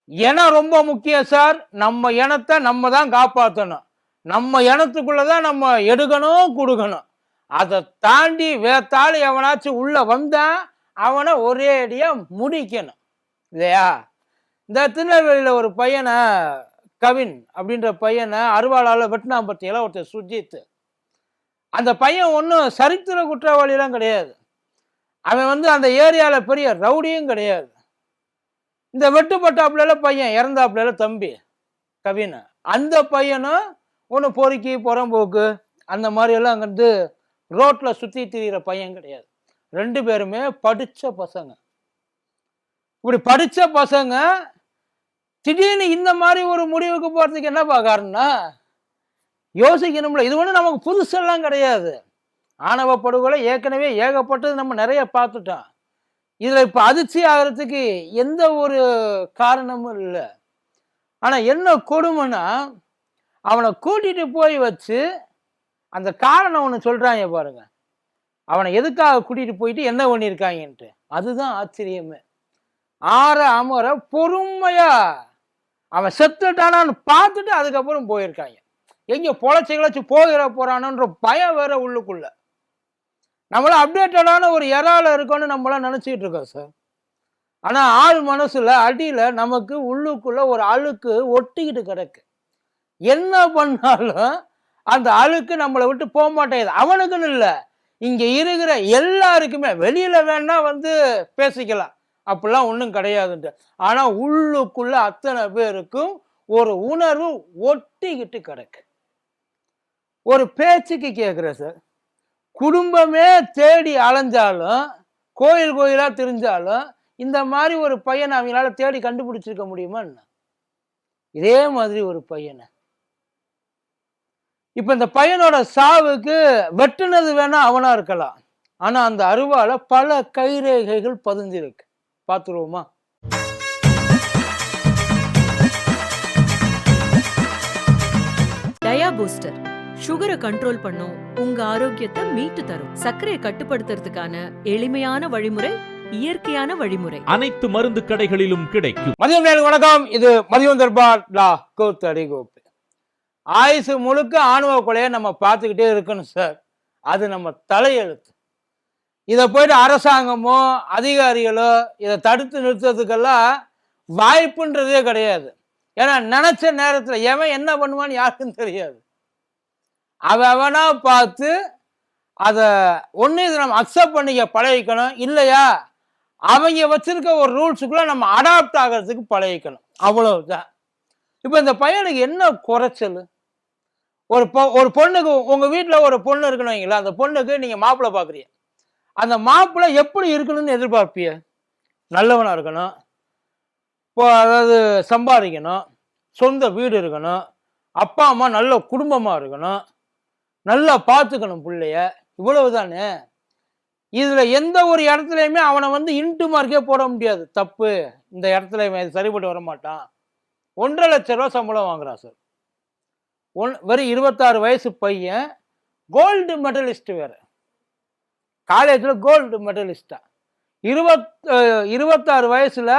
இனம் ரொம்ப முக்கியம் சார். நம்ம இனத்த நம்ம தான் காப்பாத்தணும். நம்ம இனத்துக்குள்ள தான் நம்ம எடுக்கணும், குடுக்கணும். அத தாண்டி வேத்தாளு எவனாச்சும் உள்ள வந்தா, அவன ஒரேடியா முடிக்கணும். இல்லையா? இந்த திருநெல்வேலியில ஒரு பையன கவின் அப்படின்ற பையன அருவாளால வெட்டுனான் பாத்தீங்களா ஒருத்தன் சுஜித். அந்த பையன் ஒண்ணும் சரித்திர குற்றவாளிலாம் கிடையாது. அவன் வந்து அந்த ஏரியால பெரிய ரவுடியும் கிடையாது. இந்த வெட்டுப்பட்டாப்புல பையன் இறந்தாப்புல தம்பி கவின். அந்த பையனும் ஒன்றும் பொறுக்கி புறம்போக்கு அந்த மாதிரி எல்லாம் அங்க வந்து ரோட்ல சுத்தி திரியிற பையன் கிடையாது. 2 பேருமே படிச்ச பசங்க. இப்படி படிச்ச பசங்க திடீர்னு இந்த மாதிரி ஒரு முடிவுக்கு போறதுக்கு என்னப்பா காரணம்னா யோசிக்கணும்ல. இது ஒண்ணு நமக்கு புதுசெல்லாம் கிடையாது. ஆணவ படுகொலை ஏற்கனவே ஏகப்பட்டது நம்ம நிறைய பார்த்துட்டோம். இதுல இப்ப அதிர்ச்சி ஆகிறதுக்கு எந்த ஒரு காரணமும் இல்லை. ஆனா என்ன கொடுமைன்னா அவனை கூட்டிட்டு போய் வச்சு அந்த காரணம் ஒண்ணு சொல்றாங்க பாருங்க. அவனை எதுக்காக கூட்டிட்டு போயிட்டு என்ன பண்ணியிருக்காங்கன்ட்டு. அதுதான் ஆச்சரியமே. ஆற அமர பொறுமையா அவன் செத்துட்டானான்னு பார்த்துட்டு அதுக்கப்புறம் போயிருக்காங்க. எங்க பொழைச்சு கிழச்சு போகிற போறானன்ற பயம் வேற உள்ளுக்குள்ள. நம்மள அப்டேட்டடான ஒரு எறால இருக்கோன்னு நம்மளாம் நினைச்சிட்டு இருக்கோம் சார். ஆனா ஆள் மனசுல அடியில நமக்கு உள்ளுக்குள்ள ஒரு அழுக்கு ஒட்டிக்கிட்டு கிடக்கு. என்ன பண்ணாலும் அந்த அழுக்கு நம்மளை விட்டு போக மாட்டேங்குது. அவனுக்குன்னு இல்லை, இங்க இருக்கிற எல்லாருக்குமே. வெளியில வேணா வந்து பேசிக்கலாம், அப்படிலாம் ஒன்றும் கிடையாதுன்ட்டு. ஆனா உள்ளுக்குள்ள அத்தனை பேருக்கும் ஒரு உணர்வு ஒட்டிக்கிட்டு கிடக்கு. ஒரு பேச்சுக்கு கேட்குற சார், குடும்பமே தேடி அலைஞ்சாலும் கோயில் கோயிலா தெரிஞ்சாலும் இந்த மாதிரி ஒரு பையனை அவங்களால தேடி கண்டுபிடிச்சிருக்க முடியுமா என்ன? இதே மாதிரி ஒரு பையனை இப்ப இந்த பையனோட சாவுக்கு வெட்டுனது வேணா அவனா இருக்கலாம். ஆனா அந்த அருவால பல கைரேகைகள் பதிஞ்சிருக்கு. பாத்துருவோமா? டயா பூஸ்டர் சுகரை கண்ட்ரோல் பண்ணும், உங்க ஆரோக்கியத்தை மீட்டு தரும். சர்க்கரையை கட்டுப்படுத்துறதுக்கான எளிமையான வழிமுறை, இயற்கையான வழிமுறை. அனைத்து மருந்து கடைகளிலும் கிடைக்கும். மதியம் வணக்கம். இது மதியம் தர்பார் கோத்தடி கோப்பு. ஆயுசு முழுக்க ஆணவ கொலையை நம்ம பார்த்துக்கிட்டே இருக்கணும் சார். அது நம்ம தலையெழுத்து. இதை போயிட்டு அரசாங்கமோ அதிகாரிகளோ இதை தடுத்து நிறுத்துறதுக்கெல்லாம் வாய்ப்புன்றதே கிடையாது. ஏன்னா நினைச்ச நேரத்தில் எவன் என்ன பண்ணுவான்னு யாருக்கும் தெரியாது. அவனா பார்த்து அதை ஒன்று இதை நம்ம அக்செப்ட் பண்ணிக்க பழகிக்கணும். இல்லையா அவங்க வச்சிருக்க ஒரு ரூல்ஸுக்குள்ள நம்ம அடாப்ட் ஆகிறதுக்கு பழகிக்கணும். அவ்வளவுதான். இப்போ இந்த பையனுக்கு என்ன குறைச்சல்? ஒரு பொண்ணுக்கு, உங்க வீட்டில் ஒரு பொண்ணு இருக்குன்னு வைங்களா, அந்த பொண்ணுக்கு நீங்க மாப்பிள்ளை பார்க்குறீங்க. அந்த மாப்பிள்ளை எப்படி இருக்கணும்னு எதிர்பார்ப்பிய? நல்லவனா இருக்கணும், இப்போ அதாவது சம்பாதிக்கணும், சொந்த வீடு இருக்கணும், அப்பா அம்மா நல்ல குடும்பமா இருக்கணும், நல்லா பார்த்துக்கணும் பிள்ளைய. இவ்வளவு தானே. இதுல எந்த ஒரு இடத்துலையுமே அவனை வந்து இன்ட்டு மார்க்கே போட முடியாது. தப்பு, இந்த இடத்துல சரிபட்டு வர மாட்டான். 1,50,000 ரூபா சம்பளம் வாங்குறான் சார். வெறும் 26 வயசு பையன், கோல்டு மெடலிஸ்ட் வேற, காலேஜ்ல கோல்டு மெடலிஸ்டா. 26 வயசுல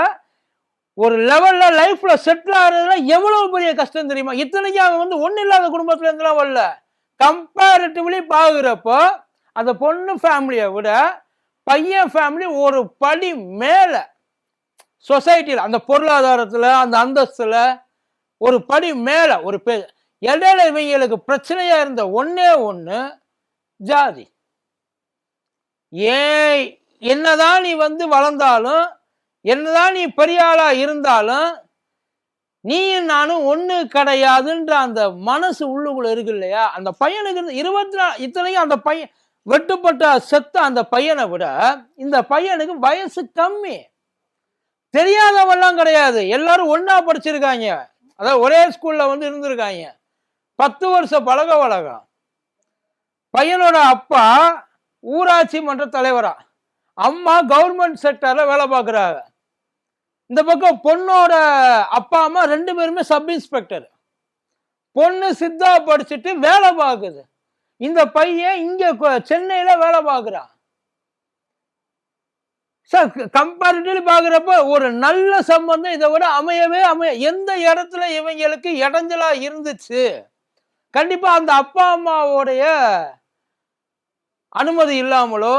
ஒரு லெவல்ல லைஃப்ல செட்டில் ஆகிறதுல எவ்வளவு பெரிய கஷ்டம் தெரியுமா? இத்தனைக்கும் அவன் வந்து ஒன்றும் இல்லாத குடும்பத்துல இருந்துலாம் வரல. கம்பேரிட்டிவ்லி பாக்குறப்போ அந்த பொண்ணு ஃபேமிலியை விட பையன் ஃபேமிலி ஒரு படி மேல சொசைட்டியில், அந்த பொருளாதாரத்துல, அந்த அந்தஸ்துல ஒரு படி மேல ஒரு பேர். இடையில இவங்களுக்கு பிரச்சனையா இருந்த ஒன்னே ஒண்ணு ஜாதி. ஏன் என்னதான் நீ வந்து வளர்ந்தாலும், என்னதான் நீ பெரிய ஆளா இருந்தாலும், நீ நானும் ஒண்ணு கிடையாதுன்ற அந்த மனசு உள்ளுக்குள்ள இருக்கு இல்லையா? அந்த பையனுக்கு 24, இத்தனைக்கும் அந்த பையன் வெட்டுப்பட்ட செத்த அந்த பையனை விட இந்த பையனுக்கு வயசு கம்மி. தெரியாதவெல்லாம் கிடையாது. எல்லாரும் ஒன்னா படிச்சிருக்காங்க. அதாவது ஒரே ஸ்கூல்ல வந்து இருந்திருக்காங்க. 10 வருஷம் பழக வழக்கம். பையனோட அப்பா ஊராட்சி மன்ற தலைவரா, அம்மா கவர்மெண்ட் செக்டர்ல வேலை பார்க்குறாங்க. இந்த பக்கம் பொண்ணோட அப்பா அம்மா 2 பேருமே சப் இன்ஸ்பெக்டர். பொண்ணு சித்தா படிச்சுட்டு வேலை பார்க்குது. இந்த பையன் இங்க சென்னையில வேலை பார்க்குறான். சார் கம்பேரிட்டிவ்லி பாக்குறப்ப ஒரு நல்ல சம்பந்தம் இதை விட எந்த இடத்துல இவங்களுக்கு இடைஞ்சலா இருந்துச்சு, கண்டிப்பா அந்த அப்பா அம்மாவுடைய அனுமதி இல்லாமலோ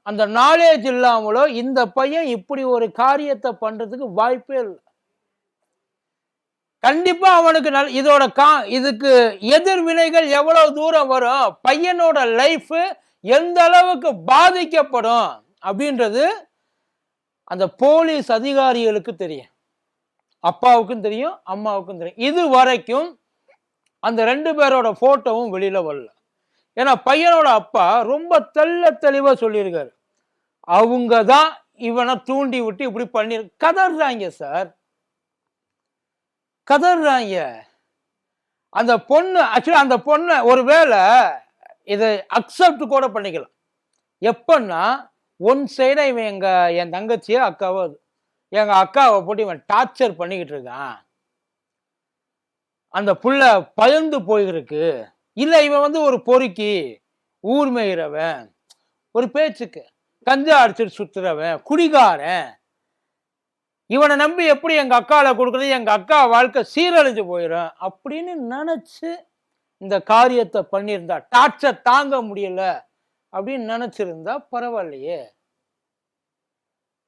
அந்த நாலேஜ் இல்லாமலோ இந்த பையன் இப்படி ஒரு காரியத்தை பண்றதுக்கு வாய்ப்பே இல்லை. கண்டிப்பா அவனுக்கு இதுக்கு எதிர்வினைகள் எவ்வளவு தூரம் வரும், பையனோட லைஃப் எந்த அளவுக்கு பாதிக்கப்படும் அப்படின்றது அந்த போலீஸ் அதிகாரிகளுக்கு தெரியும், அப்பாவுக்கும் தெரியும், அம்மாவுக்கும் தெரியும். இது வரைக்கும் அந்த 2 பேரோட போட்டோவும் வெளியில வரல. ஏன்னா பையனோட அப்பா ரொம்ப தெளிவா சொல்லியிருக்காரு, அவங்க தான் இவனை தூண்டி விட்டு இப்படி பண்ணி கதறாங்க சார், கதறாங்க. அந்த பொண்ணு ஆக்சுவலா அந்த பொண்ணு ஒருவேளை இதை அக்செப்ட் கூட பண்ணிக்கலாம். எப்பன்னா ஒன் சைடா இவன் என் தங்கச்சியோ அக்காவோ எங்க அக்காவை போட்டு இவன் டார்ச்சர் பண்ணிக்கிட்டு இருக்கான், அந்த புள்ள பயந்து போயிருக்கு, இல்ல இவன் ஒரு பொறுக்கி ஊர் மேயிறவன், ஒரு பேச்சுக்கு கஞ்சா அடிச்சுட்டு சுத்துறவன், குடிகாரன், இவனை நம்பி எப்படி எங்க அக்கால கொடுக்குறது, எங்க அக்கா வாழ்க்கை சீரழிஞ்சு போயிடும் அப்படின்னு நினைச்சு இந்த காரியத்தை பண்ணியிருந்தா, டார்ச்சர் தாங்க முடியல அப்படின்னு நினைச்சிருந்தா பரவாயில்லையே.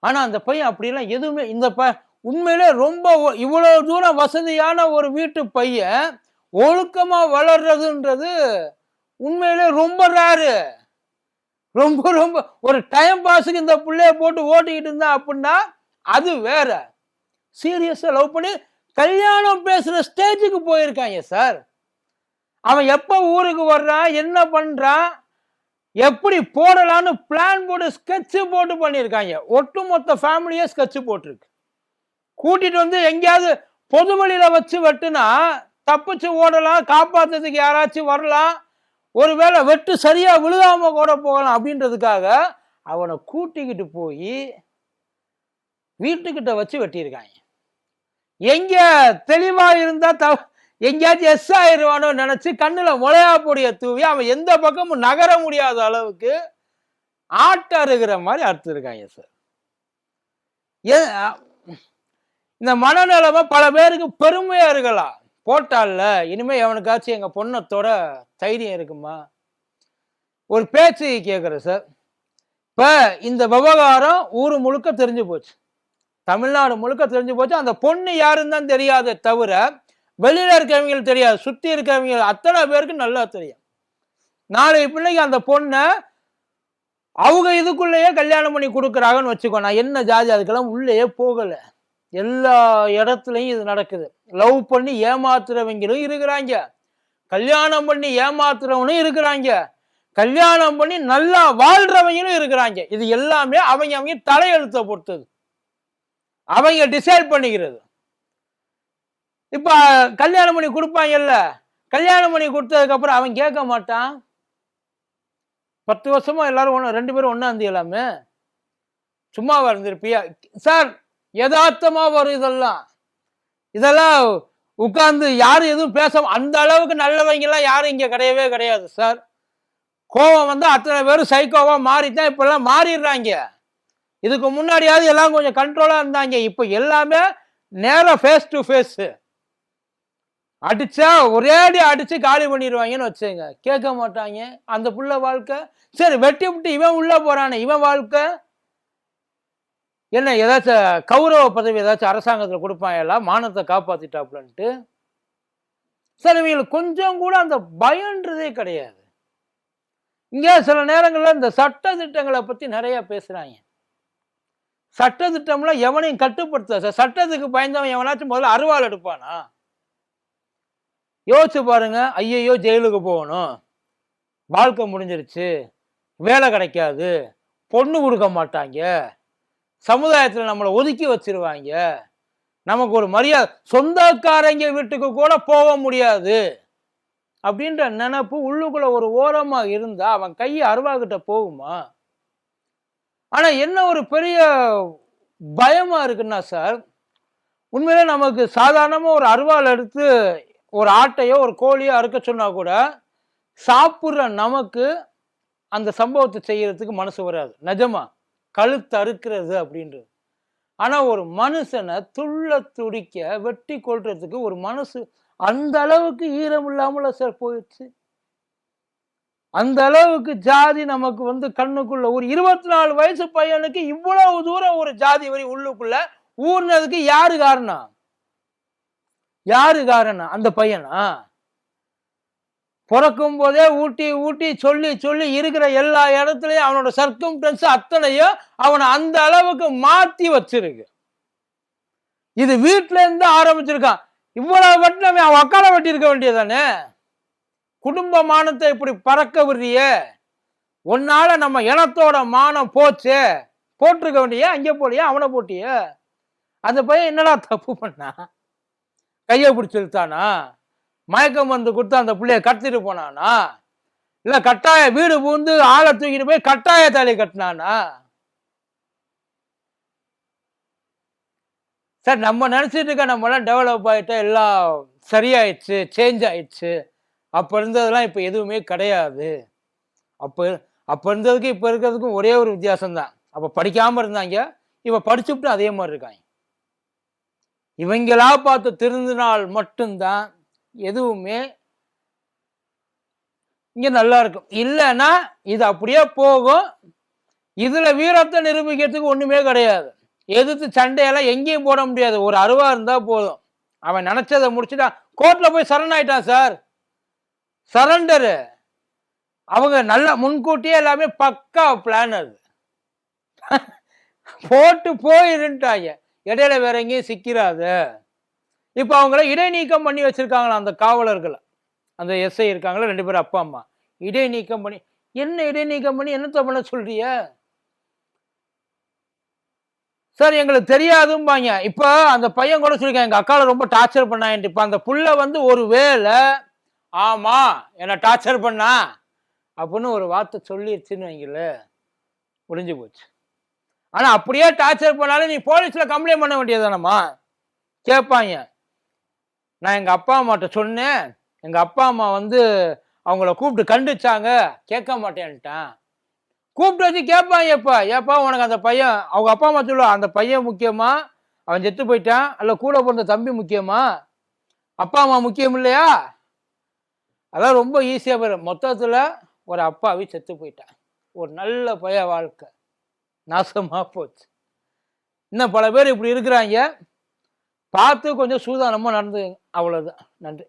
ஆனா அந்த பையன் அப்படிலாம் எதுவுமே உண்மையிலே ரொம்ப இவ்வளவு தூரம் வசதியான ஒரு வீட்டு பையன் ஒழுக்கமா வளர்றதுன்றது உண்மையிலே ரொம்ப ரேரு. ரொம்ப ரொம்ப ஒரு டைம் பாஸுக்கு இந்த பிள்ளைய போட்டு ஓட்டிக்கிட்டு இருந்தா அப்படின்னா அது வேற. சீரியஸா லவ் பண்ணி கல்யாணம் பேசுற ஸ்டேஜுக்கு போயிருக்காங்க சார். அவன் எப்ப ஊருக்கு வர்றான், என்ன பண்றான், எப்படி போடலான்னு பிளான் போட்டு ஸ்கெட்ச் போட்டு பண்ணியிருக்காங்க. ஒட்டுமொத்த ஃபேமிலியே ஸ்கெட்ச் போட்டிருக்கு. கூட்டிட்டு வந்து எங்கேயாவது பொது வழியில வச்சு வெட்டுனா தப்பிச்சு ஓடலாம், காப்பாத்துறதுக்கு யாராச்சும் வரலாம், ஒருவேளை வெட்டு சரியா விழுகாம கூட போகலாம் அப்படின்றதுக்காக அவனை கூட்டிக்கிட்டு போய் வீட்டுக்கிட்ட வச்சு வெட்டியிருக்காங்க. எங்க தெளிவா இருந்தா எங்கேயாச்சும் எஸ் ஆயிடுவானோ நினைச்சு கண்ணுல முளையா பொடிய தூவி அவன் எந்த பக்கமும் நகர முடியாத அளவுக்கு ஆட்ட அறுகிற மாதிரி அறுத்துருக்காங்க சார். இந்த மனநிலைமை பல பேருக்கு பெருமையா இருக்கலாம், போட்டால இனிமே எவனுக்காச்சும் எங்க பொண்ணத்தோட தைரியம் இருக்குமா, ஒரு பேச்சு கேட்குற சார். இப்ப இந்த விவகாரம் ஊரு முழுக்க தெரிஞ்சு போச்சு, தமிழ்நாடு முழுக்க தெரிஞ்சு போச்சு. அந்த பொண்ணு யாருன்னு தான் தெரியாத தவிர வெளியில இருக்கிறவங்களுக்கு தெரியாது, சுத்தி இருக்கிறவங்க அத்தனை பேருக்கு நல்லா தெரியும். நாளைக்கு பிள்ளைக்கு அந்த பொண்ணை அவங்க இதுக்குள்ளேயே கல்யாணம் பண்ணி கொடுக்குறாங்கன்னு வச்சுக்கோ, நான் என்ன ஜாதி அதுக்கெல்லாம் உள்ளேயே போகல, எல்லா இடத்துலையும் இது நடக்குது. லவ் பண்ணி ஏமாத்துறவங்களும் இருக்கிறாங்க, கல்யாணம் பண்ணி ஏமாத்துறவனும் இருக்கிறாங்க, கல்யாணம் பண்ணி நல்லா வாழ்றவங்களும் இருக்கிறாங்க. இது எல்லாமே அவங்க தலையெழுத்த பொறுத்தது, அவங்க டிசைட் பண்ணிக்கிறது. இப்ப கல்யாணம் பண்ணி கொடுப்பாங்கல்ல, கல்யாணம் பண்ணி கொடுத்ததுக்கு அப்புறம் அவன் கேட்க மாட்டான், 10 வருஷமா எல்லாரும் 2 பேரும் ஒண்ணா இருந்தீங்களாமே, சும்மாவா இருந்திருப்பியா சார். யதார்த்தமா வரும் இதெல்லாம் உட்கார்ந்து யாரும் எதுவும் பேச, அந்த அளவுக்கு நல்லவங்க எல்லாம் யாரும் இங்க கிடையவே கிடையாது சார். கோபம் வந்து அத்தனை பேரும் சைக்கோவா மாறித்தான் இப்ப எல்லாம் மாறிடுறாங்க. இதுக்கு முன்னாடியாவது எல்லாம் கொஞ்சம் கண்ட்ரோலா இருந்தாங்க, இப்ப எல்லாமே நேரா ஃபேஸ் டு ஃபேஸ். அடிச்சா ஒரேடி அடிச்சு காலி பண்ணிடுவாங்கன்னு வச்சுங்க, கேட்க மாட்டாங்க. அந்த புள்ள வாழ்க்கை சரி வெட்டி விட்டு இவன் உள்ள போறானே, இவன் வாழ்க்கை என்ன, ஏதாச்சும் கௌரவ பதவி ஏதாச்சும் அரசாங்கத்தில் கொடுப்பாங்க, எல்லாம் மானத்தை காப்பாத்திட்டாப்லன்ட்டு. சரி இவங்களுக்கு கொஞ்சம் கூட அந்த பயன்றதே கிடையாது. இங்க சில நேரங்கள்ல இந்த சட்ட திட்டங்களை பத்தி நிறைய பேசுறாங்க. சட்ட திட்டம்லாம் எவனையும் கட்டுப்படுத்த, சட்டத்துக்கு பயந்தவன் எவனாச்சும் முதல்ல அருவாள் எடுப்பானா? யோசிச்சு பாருங்க. ஐயையோ ஜெயிலுக்கு போகணும், வாழ்க்கை முடிஞ்சிருச்சு, வேலை கிடைக்காது, பொண்ணு கொடுக்க மாட்டாங்க, சமுதாயத்தில் நம்மளை ஒதுக்கி வச்சிருவாங்க, நமக்கு ஒரு மரியாதை, சொந்தக்காரங்க வீட்டுக்கு கூட போக முடியாது அப்படின்ற நினைப்பு உள்ளுக்குள்ள ஒரு ஓரமா இருந்தா அவன் கையை அருவாகிட்ட போகுமா? ஆனா என்ன ஒரு பெரிய பயமா இருக்குன்னா சார், உண்மையிலே நமக்கு சாதாரணமா ஒரு அருவாள் எடுத்து ஒரு ஆட்டையோ ஒரு கோழியோ அறுக்க சொன்னா கூட சாப்பிட்ற நமக்கு அந்த சம்பவத்தை செய்யறதுக்கு மனசு வராது. நிஜமா கழுத்து அறுக்கிறது அப்படின்றது. ஆனா ஒரு மனுஷனை துள்ள துடிக்க வெட்டி கொள்றதுக்கு ஒரு மனசு அந்த அளவுக்கு ஈரம் இல்லாமல சார் போயிடுச்சு. அந்த அளவுக்கு ஜாதி நமக்கு வந்து கண்ணுக்குள்ள ஒரு 24 வயசு பையனுக்கு இவ்வளவு தூரம் ஒரு ஜாதி வரி உள்ளுக்குள்ள ஊர்னதுக்கு யாரு காரணம்? யாரு காரணம்? அந்த பையனா? பிறக்கும் போதே ஊட்டி ஊட்டி சொல்லி சொல்லி இருக்கிற எல்லா இடத்துலயும் அவனோட சர்க்கம்டன்ஸ் அத்தனையும் அவனை அந்த அளவுக்கு மாத்தி வச்சிருக்கு. இது வீட்டுல இருந்து ஆரம்பிச்சிருக்கான். இவ்வளவு வெட்டினமே அவன் அக்கால வெட்டி இருக்க வேண்டியதானே? குடும்ப மானத்தை இப்படி பறக்க விடுறிய, உன்னால நம்ம இனத்தோட மானம் போச்சு, போட்டிருக்க வேண்டிய அங்கே போலியா அவனை போட்டிய. அந்த பையன் என்னடா தப்பு பண்ணா? கையை பிடிச்சி இழுத்தானா? மயக்க மருந்து கொடுத்து அந்த பிள்ளைய கடத்திட்டு போனானா? இல்ல கட்டாய வீடு பூந்து ஆளை தூக்கிட்டு போய் கட்டாய தாலி கட்டினானா? சார் நம்ம நினைச்சிட்டு இருக்க நம்ம எல்லாம் டெவலப் ஆயிட்டா எல்லாம் சரியாயிடுச்சு, சேஞ்ச் ஆயிடுச்சு. அப்ப இருந்ததெல்லாம் இப்ப எதுவுமே கிடையாது. அப்ப அப்ப இருந்ததுக்கு இப்ப இருக்கிறதுக்கும் ஒரே ஒரு வித்தியாசம் தான். அப்ப படிக்காம இருந்தாங்க, இப்ப படிச்சுட்டு அதே மாதிரி இருக்காங்க. இவங்களா பார்த்து திருந்தினால் மட்டும்தான் எதுவுமே இங்க நல்லா இருக்கும். இல்லைன்னா இது அப்படியே போகும். இதுல வீரத்தை நிரூபிக்கிறதுக்கு ஒண்ணுமே கிடையாது. எதிர்த்து சண்டையெல்லாம் எங்கேயும் போட முடியாது. ஒரு அருவா இருந்தா போதும். அவன் நினைச்சதை முடிச்சுட்டான். கோர்ட்ல போய் சரண் ஆயிட்டான் சார். சரண்டரு. அவங்க நல்லா முன்கூட்டியே எல்லாமே பக்கா பிளான். அது போட்டு போயிருந்துட்டாங்க. இடையில வேற எங்கேயும் சிக்கிறாத. இப்ப அவங்கள இடைநீக்கம் பண்ணி வச்சிருக்காங்களா அந்த காவலர்களை. அந்த எஸ்ஐ இருக்காங்களா 2 பேரும் அப்பா அம்மா. இடைநீக்கம் பண்ணி என்ன இடைநீக்கம் பண்ணி என்னத்த பண்ண சொல்றிய சார்? எங்களுக்கு தெரியாதும்பாங்க. இப்ப அந்த பையன் கூட சொல்லிருக்கான், எங்க அக்கால ரொம்ப டார்ச்சர் பண்ணான்ட்டு. இப்ப அந்த புள்ள வந்து ஒரு வேளை ஆமா என்ன டார்ச்சர் பண்ணா அப்படின்னு ஒரு வார்த்தை சொல்லிருச்சுன்னு வைங்கள, முடிஞ்சு போச்சு. ஆனா அப்படியே டார்ச்சர் பண்ணாலும் நீ போலீஸ்ல கம்ப்ளைண்ட் பண்ண வேண்டியதானம்மா? கேட்பாங்க. நான் எங்க அப்பா அம்மாட்ட சொன்னேன், எங்க அப்பா அம்மா வந்து அவங்கள கூப்பிட்டு கண்டிச்சாங்க, கேட்க மாட்டேன்ட்டான். கூப்பிட்டு வச்சு கேட்பாங்க. ஏப்பா உனக்கு அந்த பையன், அவங்க அப்பா அம்மா சொல்லுவா, அந்த பையன் முக்கியமா, அவன் செத்து போயிட்டான், அல்ல கூட பிறந்த தம்பி முக்கியமா, அப்பா அம்மா முக்கியம் இல்லையா? அதான் ரொம்ப ஈஸியா போயிடும். மொத்தத்துல ஒரு அப்பாவி செத்து போயிட்டான். ஒரு நல்ல பையன் வாழ்க்கை நாசமா போச்சு. இன்னும் பல பேர் இப்படி இருக்கிறாங்க. பார்த்து கொஞ்சம் சூதானமா நடந்து. அவ்வளவுதான். நன்றி.